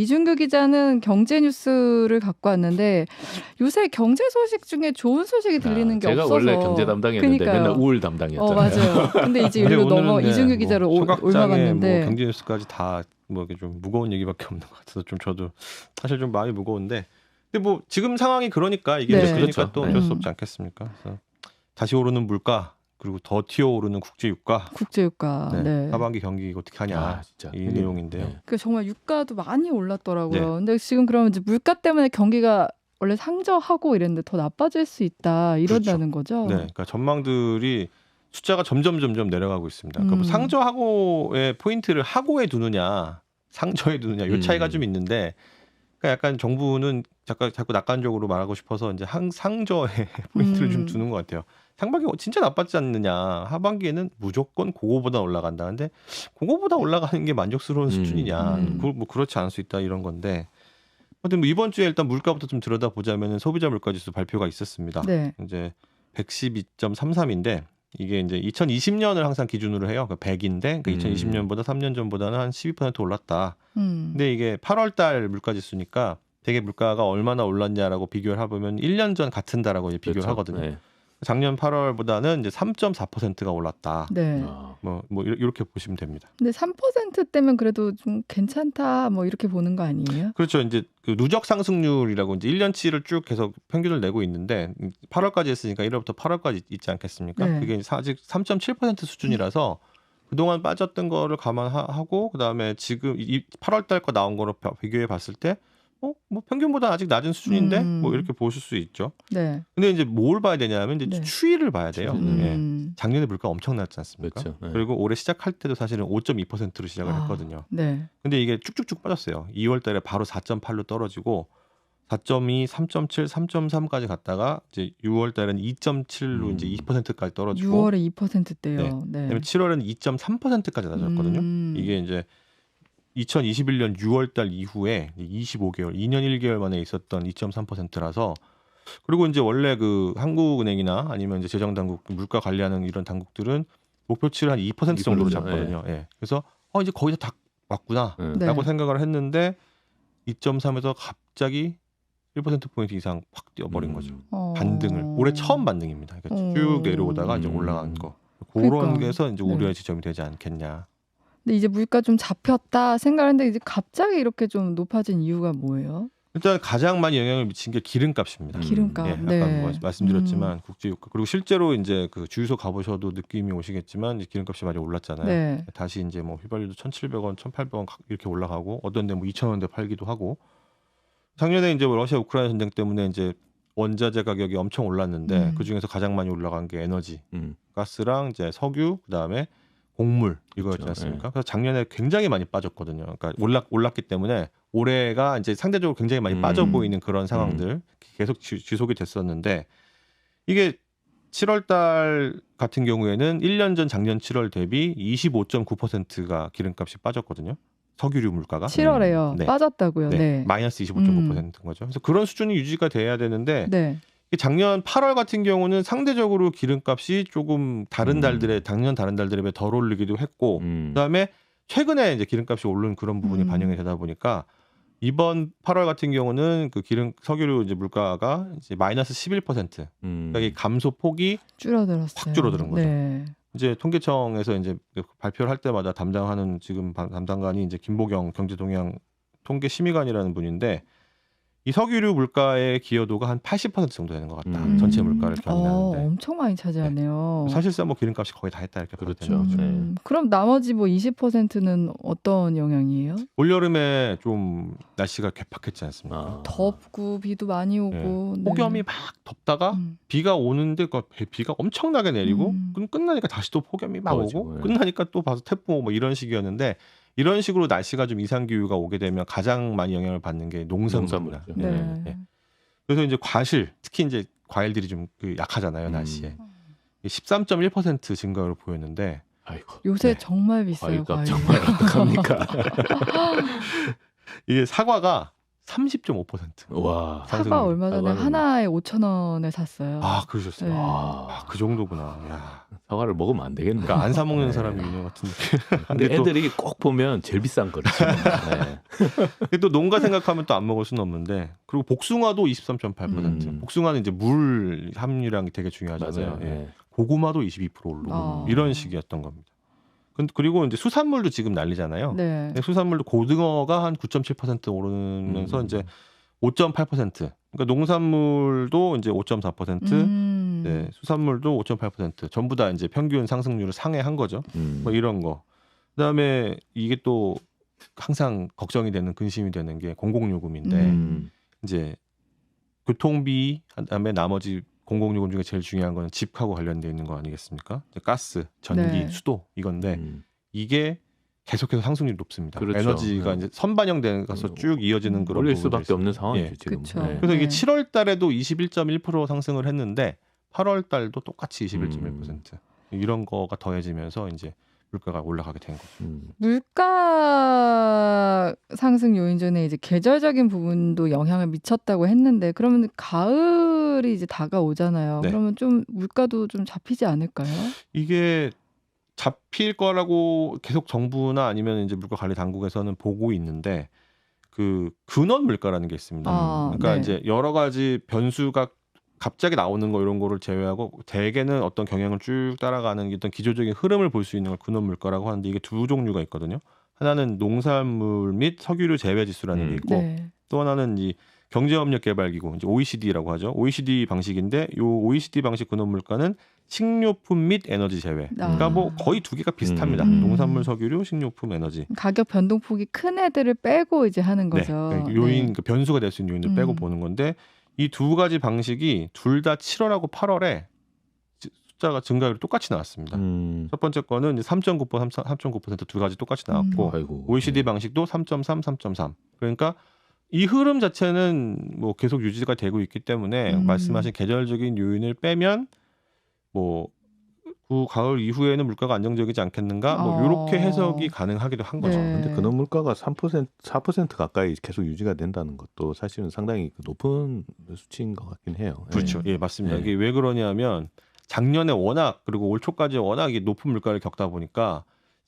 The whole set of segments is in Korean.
이준규 기자는 경제 뉴스를 갖고 왔는데 요새 경제 소식 중에 좋은 소식이 들리는 게 제가 없어서. 원래 경제 담당이었는데 그러니까요. 맨날 우울 담당이었잖아요. 맞아요. 근데 이제 일로 넘어 이준규 기자로 올라갔는데 뭐 경제 뉴스까지 다 뭐 이렇게 좀 무거운 얘기밖에 없는 것 같아서 좀 저도 사실 좀 마음이 무거운데 근데 뭐 지금 상황이 그러니까 이게 네. 그러니까 그렇죠. 또 어쩔 수 없지 않겠습니까? 그래서 다시 오르는 물가 그리고 더 튀어오르는 국제유가 국제유가. 네. 하반기 경기 어떻게 하냐 진짜. 이 내용인데요. 네. 그 정말 유가도 많이 올랐더라고요. 네. 근데 지금 그러면 이제 물가 때문에 경기가 원래 상저하고 이랬는데 더 나빠질 수 있다 이런다는 거죠. 네, 그러니까 전망들이 숫자가 점점 내려가고 있습니다. 그러니까 뭐 상저하고의 포인트를 하고에 두느냐, 상저에 두느냐 이 차이가 좀 있는데, 그러니까 약간 정부는 자꾸 낙관적으로 말하고 싶어서 이제 상저에 포인트를 좀 두는 것 같아요. 상반기 진짜 나빴지 않느냐, 하반기에는 무조건 그거보다 올라간다는데 그거보다 올라가는 게 만족스러운 수준이냐, 뭐 그렇지 않을 수 있다 이런 건데. 근데 뭐 이번 주에 일단 물가부터 좀 들여다보자면 소비자 물가지수 발표가 있었습니다. 네. 이제 112.33인데 이게 이제 2020년을 항상 기준으로 해요. 그러니까 100인데 2020년보다 3년 전보다는 한 12% 올랐다. 근데 이게 8월 달 물가지수니까 되게 물가가 얼마나 올랐냐라고 비교를 해보면 1년 전 같은 달하고 이제 비교를 그렇죠. 하거든요. 네. 작년 8월보다는 이제 3.4%가 올랐다. 네. 뭐 이렇게 보시면 됩니다. 근데 3%대면 그래도 좀 괜찮다 뭐 이렇게 보는 거 아니에요? 그렇죠. 이제 그 누적 상승률이라고 이제 1년치를 쭉 계속 평균을 내고 있는데 8월까지 했으니까 1월부터 8월까지 있지 않겠습니까? 네. 그게 아직 3.7% 수준이라서 그동안 빠졌던 거를 감안하고 그다음에 지금 이 8월 달 거 나온 거로 비교해 봤을 때 뭐 평균보다 아직 낮은 수준인데 뭐 이렇게 보실 수 있죠. 네. 근데 이제 뭘 봐야 되냐면 이제 네. 추이를 봐야 돼요. 예. 작년에 물가 엄청 낮지 않습니까? 그렇죠. 네. 그리고 올해 시작할 때도 사실은 5.2%로 시작을 했거든요. 네. 근데 이게 쭉쭉쭉 빠졌어요. 2월 달에 바로 4.8로 떨어지고 4.2, 3.7, 3.3까지 갔다가 이제 6월 달에는 2.7로 이제 2%까지 떨어지고 6월에 2%대요. 네. 그다음에 7월에는 2.3%까지 낮았거든요. 이게 이제 2021년 6월 달 이후에 25개월, 2년 1개월 만에 있었던 2.3%라서 그리고 이제 원래 그 한국은행이나 아니면 이제 재정당국, 물가 관리하는 이런 당국들은 목표치를 한 2% 정도로 잡거든요. 예. 그래서 이제 거기서 다 왔구나라고 생각을 했는데 2.3에서 갑자기 1%포인트 이상 확 뛰어버린 거죠. 반등을. 올해 처음 반등입니다. 그러니까 쭉 내려오다가 이제 올라간 거. 그런 게서 이제 우려의 지점이 되지 않겠냐. 근데 이제 물가 좀 잡혔다 생각했는데 이제 갑자기 이렇게 좀 높아진 이유가 뭐예요? 일단 가장 많이 영향을 미친 게 기름값입니다. 기름값. 예, 아까 네. 뭐 말씀드렸지만 국제유가 그리고 실제로 이제 그 주유소 가보셔도 느낌이 오시겠지만 이제 기름값이 많이 올랐잖아요. 네. 다시 이제 뭐 휘발유도 1,700원, 1,800원 이렇게 올라가고 어떤 데 뭐 2,000원대 팔기도 하고 작년에 이제 러시아 우크라이나 전쟁 때문에 이제 원자재 가격이 엄청 올랐는데 그 중에서 가장 많이 올라간 게 에너지, 가스랑 이제 석유, 그다음에 곡물 이거였지 그렇죠. 않습니까? 그래서 작년에 굉장히 많이 빠졌거든요. 그러니까 올랐기 때문에 올해가 이제 상대적으로 굉장히 많이 빠져 보이는 그런 상황들 계속 지속이 됐었는데 이게 7월 달 같은 경우에는 1년 전 작년 7월 대비 25.9%가 기름값이 빠졌거든요. 석유류 물가가 7월에요. 네. 빠졌다고요. 네. 네. 마이너스 25.9%인 거죠. 그래서 그런 수준이 유지가 돼야 되는데 네. 작년 8월 같은 경우는 상대적으로 기름값이 조금 다른 달들에 작년 다른 달들에 비해 덜 오르기도 했고 그다음에 최근에 이제 기름값이 오른 그런 부분이 반영이 되다 보니까 이번 8월 같은 경우는 그 석유류 이제 물가가 이제 마이너스 11%. 그러니까 이 감소 폭이 줄어들었어요. 확 줄어드는 거죠. 네. 이제 통계청에서 이제 발표를 할 때마다 담당하는 지금 담당관이 이제 김보경 경제동향 통계심의관이라는 분인데 이 석유류 물가의 기여도가 한 80% 정도 되는 것 같다. 전체 물가를 견인하는데 엄청 많이 차지하네요. 사실상 뭐 기름값이 거의 다 했다 이렇게 봐도 되는 그렇죠. 거죠. 그럼 나머지 뭐 20%는 어떤 영향이에요? 올여름에 좀 날씨가 괴팍했지 않습니까? 덥고 비도 많이 오고 폭염이 막 덥다가 비가 오는데 비가 엄청나게 내리고 끝나니까 다시 또 폭염이 막 오고 끝나니까 또 봐서 태풍 오고 뭐 이런 식이었는데 이런 식으로 날씨가 좀 이상 기후가 오게 되면 가장 많이 영향을 받는 게 농산물입니다. 네. 그래서 이제 특히 이제 과일들이 좀 약하잖아요 날씨에. 13.1% 증가를 보였는데 아이고, 요새 정말 비싸요. 과일값 정말 어떡합니까? 이게 사과가 30.5% 와. 사과 얼마 전에 사과는 하나에 5,000원에 샀어요. 아 그러셨어요. 네. 와. 그 정도구나. 야. 사과를 먹으면 안 되겠네. 그러니까 안 사 먹는 네. 사람이 있는 것 같은 느낌. 근데 또- 애들이 꼭 보면 제일 비싼 거를 네. 근데 또 농가 생각하면 또 안 먹을 수는 없는데 그리고 복숭아도 23.8%. 복숭아는 이제 물 함유량이 되게 중요하잖아요. 맞아요. 예. 네. 고구마도 22% 오르고 아. 이런 식이었던 겁니다. 그리고 이제 수산물도 지금 난리잖아요. 네. 근데 수산물도 고등어가 한 9.7% 오르면서 이제 5.8%. 그러니까 농산물도 이제 5.4%, 네, 수산물도 5.8%. 전부 다 이제 평균 상승률을 상회한 거죠. 뭐 이런 거. 그다음에 이게 또 항상 걱정이 되는 근심이 되는 게 공공요금인데 이제 교통비 그다음에 나머지 공공요금 중에 제일 중요한 거는 집하고 관련돼 있는 거 아니겠습니까? 가스, 전기, 네. 수도 이건데 이게 계속해서 상승률이 높습니다. 그렇죠. 에너지가 네. 이제 선반영돼서 쭉 이어지는 그런 올릴 부분들이 수밖에 있습니다. 없는 상황이죠 예. 지금. 그쵸. 네. 그래서 이게 네. 7월 달에도 21.1% 상승을 했는데 8월 달도 똑같이 21.1%. 이런 거가 더해지면서 이제 물가가 올라가게 된 거죠. 물가 상승 요인 중에 이제 계절적인 부분도 영향을 미쳤다고 했는데 그러면 가을이 이제 다가오잖아요. 네. 그러면 좀 물가도 좀 잡히지 않을까요? 이게 잡힐 거라고 계속 정부나 아니면 이제 물가 관리 당국에서는 보고 있는데 그 근원 물가라는 게 있습니다. 그러니까 네. 이제 여러 가지 변수가 갑자기 나오는 거 이런 거를 제외하고 대개는 어떤 경향을 쭉 따라가는 어떤 기조적인 흐름을 볼 수 있는 걸 근원 물가라고 하는데 이게 두 종류가 있거든요. 하나는 농산물 및 석유류 재배 지수라는 게 있고 네. 또 하나는 이 경제협력개발기구 이제 OECD라고 하죠. OECD 방식인데 요 OECD 방식 근원 물가는 식료품 및 에너지 제외. 그러니까 뭐 거의 두 개가 비슷합니다. 농산물, 석유류, 식료품, 에너지. 가격 변동폭이 큰 애들을 빼고 이제 하는 네, 거죠. 그러니까 요인, 그 변수가 될 수 있는 요인을 빼고 보는 건데 이 두 가지 방식이 둘 다 7월하고 8월에 숫자가 증가율이 똑같이 나왔습니다. 첫 번째 거는 3.9%, 3.9% 두 가지 똑같이 나왔고 아이고. OECD 방식도 3.3, 3.3. 그러니까 이 흐름 자체는 뭐 계속 유지가 되고 있기 때문에 말씀하신 계절적인 요인을 빼면 뭐 그 가을 이후에는 물가가 안정적이지 않겠는가? 뭐 이렇게 해석이 가능하기도 한 거죠. 네. 근데 근원 물가가 3%, 4% 가까이 계속 유지가 된다는 것도 사실은 상당히 높은 수치인 것 같긴 해요. 그렇죠. 예, 맞습니다. 네. 이게 왜 그러냐면 작년에 워낙 그리고 올 초까지 워낙 이 높은 물가를 겪다 보니까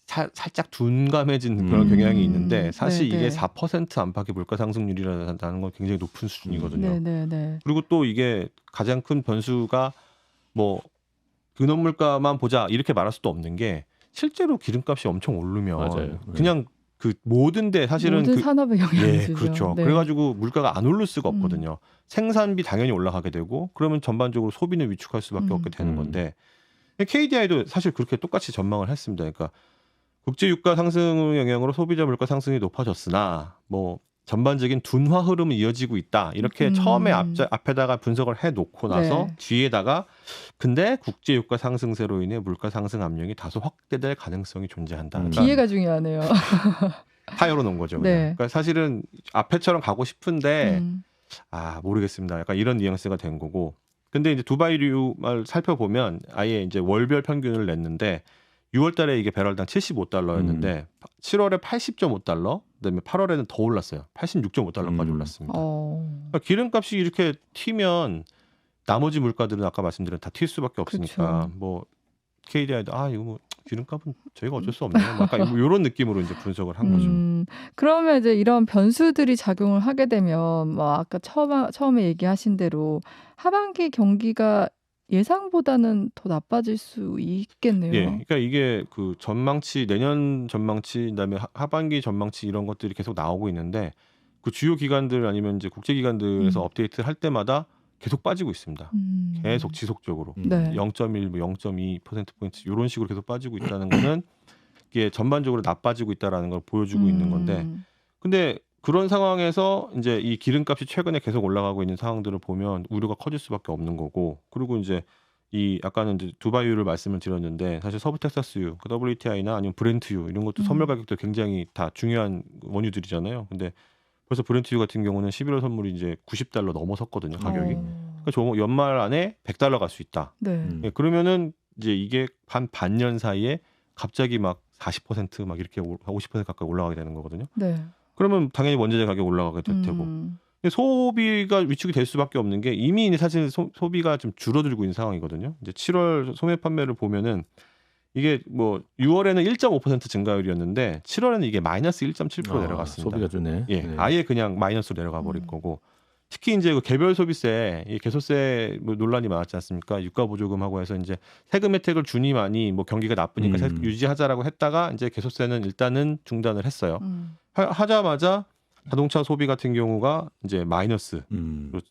살짝 둔감해진 그런 경향이 있는데 사실 네, 이게 네. 4% 안팎의 물가 상승률이라는 건 굉장히 높은 수준이거든요. 네. 그리고 또 이게 가장 큰 변수가 뭐 근원 물가만 보자 이렇게 말할 수도 없는 게 실제로 기름값이 엄청 오르면 맞아요. 그냥 그 모든데 사실은 모든 산업에 영향을 예, 주죠. 그렇죠. 네. 그래가지고 물가가 안 오를 수가 없거든요. 생산비 당연히 올라가게 되고 그러면 전반적으로 소비는 위축할 수밖에 없게 되는 건데 KDI도 사실 그렇게 똑같이 전망을 했습니다. 그러니까 국제 유가 상승의 영향으로 소비자 물가 상승이 높아졌으나 뭐 전반적인 둔화 흐름은 이어지고 있다. 이렇게 처음에 앞에다가 분석을 해놓고 나서 네. 뒤에다가 근데 국제 유가 상승세로 인해 물가 상승 압력이 다소 확대될 가능성이 존재한다. 그러니까 뒤에가 중요하네요. 타이어로 놓은 거죠. 그냥. 네. 그러니까 사실은 앞에처럼 가고 싶은데 모르겠습니다. 약간 이런 뉘앙스가 된 거고. 근데 이제 두바이류를 살펴보면 아예 이제 월별 평균을 냈는데 6월 달에 이게 배럴당 75달러였는데 7월에 80.5달러, 그다음에 8월에는 더 올랐어요. 86.5달러까지 올랐습니다. 그러니까 기름값이 이렇게 튀면 나머지 물가들은 아까 말씀드린 다 튈 수밖에 없으니까 그쵸. 뭐 KDI도 이거 뭐 기름값은 저희가 어쩔 수 없네요. 약간 뭐 이런 느낌으로 이제 분석을 한 거죠. 그러면 이제 이런 변수들이 작용을 하게 되면 뭐 아까 처음에 얘기하신 대로 하반기 경기가 예상보다는 더 나빠질 수 있겠네요. 예, 그러니까 이게 그 전망치 내년 전망치 그다음에 하반기 전망치 이런 것들이 계속 나오고 있는데 그 주요 기관들 아니면 이제 국제 기관들에서 업데이트를 할 때마다 계속 빠지고 있습니다. 계속 지속적으로 네. 0.1, 0.2% 포인트 이런 식으로 계속 빠지고 있다는 거는 이게 전반적으로 나빠지고 있다라는 걸 보여주고 있는 건데, 근데 그런 상황에서 이제 이 기름값이 최근에 계속 올라가고 있는 상황들을 보면 우려가 커질 수밖에 없는 거고, 그리고 이제 이 아까는 이제 두바이유를 말씀을 드렸는데 사실 서부 텍사스유, 그 WTI나 아니면 브렌트유 이런 것도 선물 가격도 굉장히 다 중요한 원유들이잖아요. 근데 벌써 브렌트유 같은 경우는 11월 선물이 이제 $90 넘어섰거든요, 가격이. 그러니까 저 연말 안에 $100 갈 수 있다. 네. 예, 그러면은 이제 이게 한 반년 사이에 갑자기 막 40% 막 이렇게 50% 가까이 올라가게 되는 거거든요. 네. 그러면 당연히 원자재 가격 올라가게 될 테고. 근데 소비가 위축이 될 수밖에 없는 게 이미 사실 소비가 좀 줄어들고 있는 상황이거든요. 이제 7월 소매 판매를 보면은 이게 뭐 6월에는 1.5% 증가율이었는데 7월에는 이게 마이너스 1.7% 내려갔습니다. 소비가 주네. 예, 네. 아예 그냥 마이너스로 내려가 버릴 거고. 특히 이제 그 개별 소비세, 이 개소세 뭐 논란이 많았지 않습니까? 유가 보조금하고 해서 이제 세금 혜택을 주니만이 뭐 경기가 나쁘니까 유지하자라고 했다가 이제 개소세는 일단은 중단을 했어요. 하자마자 자동차 소비 같은 경우가 이제 마이너스로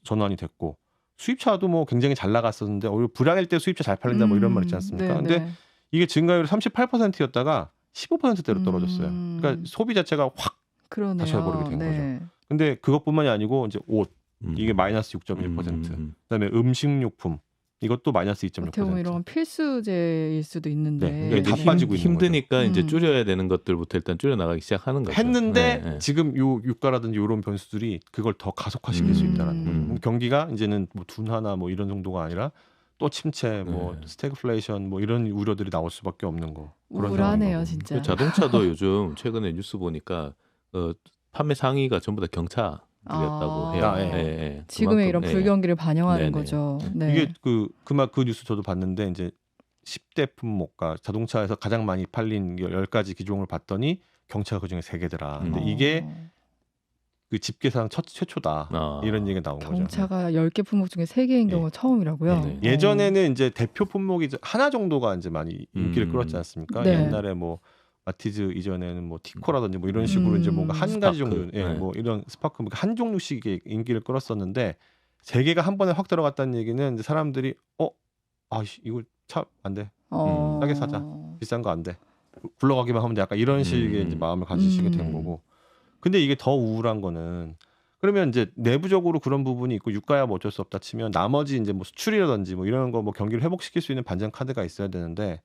전환이 됐고, 수입차도 뭐 굉장히 잘 나갔었는데 오히려 불황일 때 수입차 잘 팔린다 뭐 이런 말 있지 않습니까? 근데 이게 증가율이 38%였다가 15%대로 떨어졌어요. 그러니까 소비 자체가 확 다시 해버리게 된 거죠. 근데 그것뿐만이 아니고 이제 옷 이게 마이너스 6.1%, 그다음에 음식료품 이것도 마이너스 2.6%. 어떻게 보면 이런 필수제일 수도 있는데 네, 다 빠지고 있는 힘드니까 거죠. 이제 줄여야 되는 것들부터 일단 줄여 나가기 시작하는 거죠. 했는데 네. 지금 요 유가라든지 이런 변수들이 그걸 더 가속화시킬 수 있다는 거죠. 경기가 이제는 뭐 둔화나 뭐 이런 정도가 아니라 또 침체, 뭐 스태그플레이션 뭐 이런 우려들이 나올 수밖에 없는 거. 우울하네요, 진짜. 자동차도 요즘 최근에 뉴스 보니까 판매 상위가 전부 다 경차였다고 해요. 네. 지금의 이런 그만큼, 불경기를 반영하는 거죠. 네. 이게 그 뉴스 저도 봤는데 이제 10대 품목가 자동차에서 가장 많이 팔린 10가지 기종을 봤더니 경차가 그중에 3개더라. 근데 이게 그 집계상 최초다. 이런 얘기가 나온 거죠. 경차가 10개 품목 중에 3개인 경우가 처음이라고요? 네. 예전에는 이제 대표 품목이 하나 정도가 이제 많이 인기를 끌었지 않습니까? 네. 옛날에 뭐 마티즈 이전에는 뭐 티코라든지 뭐 이런 식으로 이제 뭔가 한 가지 정도, 뭐 이런 스파크 한 종류씩의 인기를 끌었었는데 3개가 한 번에 확 들어갔다는 얘기는 이제 사람들이 이거 차 안 돼. 싸게 사자. 비싼 거 안 돼. 굴러가기만 하면 돼. 약간 이런 식의 이제 마음을 가지시게 된 거고. 근데 이게 더 우울한 거는 그러면 이제 내부적으로 그런 부분이 있고 유가야 뭐 어쩔 수 없다 치면 나머지 이제 뭐 수출이라든지 뭐 이런 거 뭐 경기를 회복시킬 수 있는 반전 카드가 있어야 되는데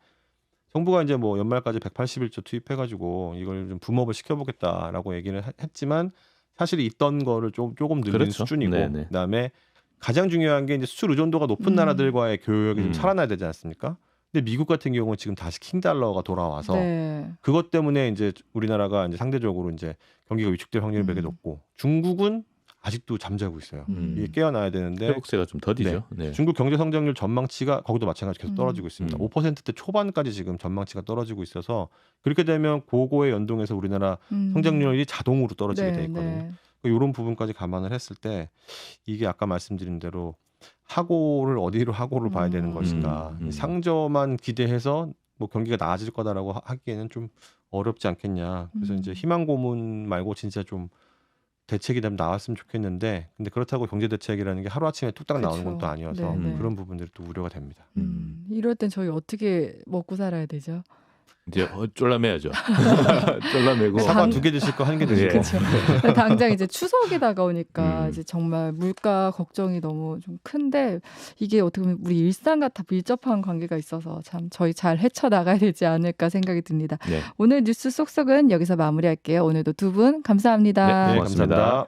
정부가 이제 뭐 연말까지 181조 투입해가지고 이걸 좀 붐업을 시켜보겠다라고 얘기를 했지만 사실 있던 거를 조금 늘린 수준이고 그다음에 가장 중요한 게 이제 수출 의존도가 높은 나라들과의 교역이 좀 살아나야 되지 않습니까? 근데 미국 같은 경우는 지금 다시 킹달러가 돌아와서 그것 때문에 이제 우리나라가 이제 상대적으로 이제 경기가 위축될 확률이 되게 높고 중국은 아직도 잠자고 있어요. 이게 깨어나야 되는데 회복세가 좀 더디죠. 네. 중국 경제 성장률 전망치가 거기도 마찬가지로 계속 떨어지고 있습니다. 5%대 초반까지 지금 전망치가 떨어지고 있어서 그렇게 되면 그거에 연동해서 우리나라 성장률이 자동으로 떨어지게 돼 있거든요. 이런 부분까지 감안을 했을 때 이게 아까 말씀드린 대로 어디로 하고를 봐야 되는 것인가. 상저만 기대해서 뭐 경기가 나아질 거다라고 하기에는 좀 어렵지 않겠냐. 그래서 이제 희망 고문 말고 진짜 좀 대책이 좀 나왔으면 좋겠는데 근데 그렇다고 경제 대책이라는 게 하루아침에 뚝딱 나오는 건 또 아니어서 그런 부분들이 또 우려가 됩니다. 이럴 땐 저희 어떻게 먹고 살아야 되죠? 이제 쫄라매야죠. 쫄라매고 사과 2개 드실 거 1개 드시고. 그렇죠. 당장 이제 추석이 다가오니까 이제 정말 물가 걱정이 너무 좀 큰데 이게 어떻게 보면 우리 일상과 다 밀접한 관계가 있어서 참 저희 잘 헤쳐나가야 되지 않을까 생각이 듭니다. 오늘 뉴스 쏙쏙은 여기서 마무리할게요. 오늘도 두 분 감사합니다. 네, 감사합니다.